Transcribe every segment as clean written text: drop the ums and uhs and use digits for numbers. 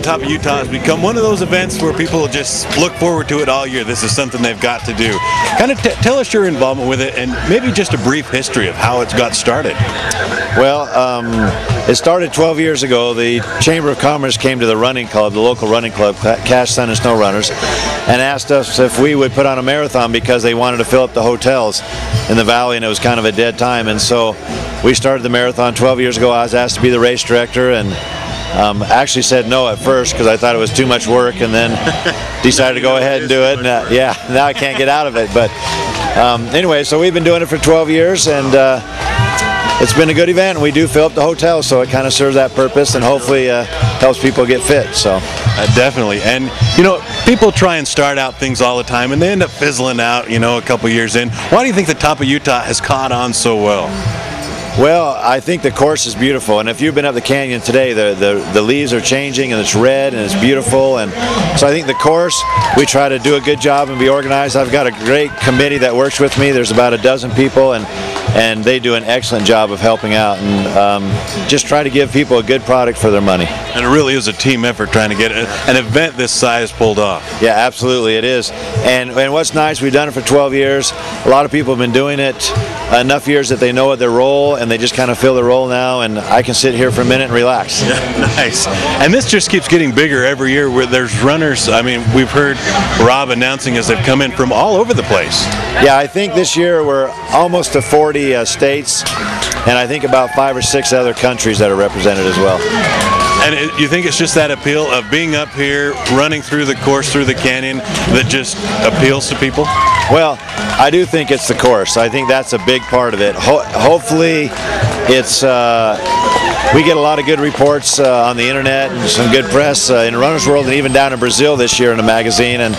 top of Utah has become one of those events where people just look forward to it all year. This is something they've got to do. Kind of tell us your involvement with it, and maybe just a brief history of how it's got started. Well, it started 12 years ago. The Chamber of Commerce came to the running club, the local running club, Cache Sun and Snow Runners, and asked us if we would put on a marathon because they wanted to fill up the hotels in the valley, and it was kind of a dead time. And so we started the marathon 12 years ago. I was asked to be the race director, and actually said no at first because I thought it was too much work, and then decided to go ahead and do it. And yeah, now I can't get out of it. But anyway, so we've been doing it for 12 years, and it's been a good event. We do fill up the hotel, so it kind of serves that purpose, and hopefully helps people get fit. So definitely. And you know, people try and start out things all the time, and they end up fizzling out, you know, a couple years in. Why do you think the top of Utah has caught on so well? Well, I think the course is beautiful, and if you've been up the canyon today, the leaves are changing, and it's red, and it's beautiful. And so I think the course, we try to do a good job and be organized. I've got a great committee that works with me. There's about a dozen people, and they do an excellent job of helping out, and just try to give people a good product for their money. And it really is a team effort trying to get an event this size pulled off. Yeah, absolutely, it is. And what's nice, we've done it for 12 years. A lot of people have been doing it enough years that they know their role, and they just kind of fill their role now, and I can sit here for a minute and relax. Yeah, nice. And this just keeps getting bigger every year, where there's runners. I mean, we've heard Rob announcing as they've come in from all over the place. Yeah, I think this year we're almost to 40 states, and I think about 5 or 6 other countries that are represented as well. And you think it's just that appeal of being up here, running through the course, through the canyon, that just appeals to people? Well, I do think it's the course. I think that's a big part of it. Hopefully, it's we get a lot of good reports on the internet and some good press in Runner's World, and even down in Brazil this year in a magazine. And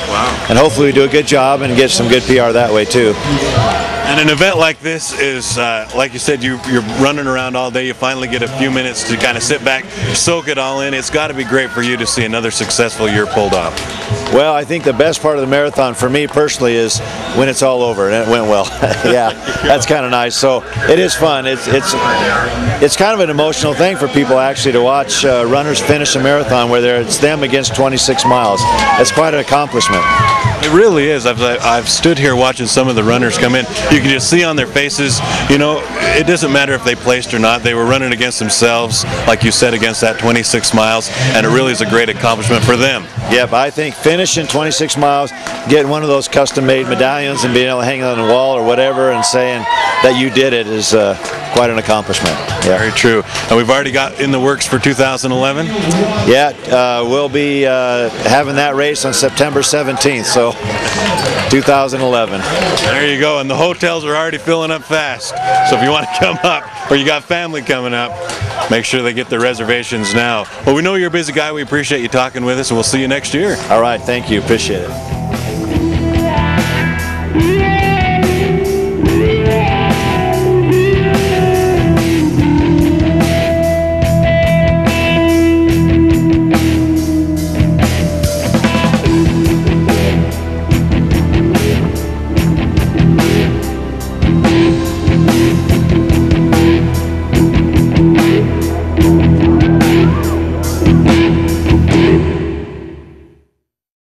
and hopefully we do a good job and get some good PR that way too. And an event like this is, like you said, you're running around all day. You finally get a few minutes to kind of sit back, soak it all in. It's got to be great for you to see another successful year pulled off. Well, I think the best part of the marathon for me personally is when it's all over and it went well. Yeah, that's kind of nice. So it is fun. It's kind of an emotional thing for people actually to watch runners finish a marathon where it's them against 26 miles. It's quite an accomplishment. It really is. I've stood here watching some of the runners come in. You can just see on their faces, you know, it doesn't matter if they placed or not. They were running against themselves, like you said, against that 26 miles, and it really is a great accomplishment for them. Yep, I think finishing 26 miles, getting one of those custom-made medallions and being able to hang it on the wall or whatever and saying that you did it is quite an accomplishment. Yeah. Very true. And we've already got in the works for 2011? Yeah, we'll be having that race on September 17th, so 2011. There you go, and the hotels are already filling up fast. So if you want to come up, or you got family coming up, make sure they get their reservations now. Well, we know you're a busy guy. We appreciate you talking with us, and we'll see you next year. All right, thank you. Appreciate it.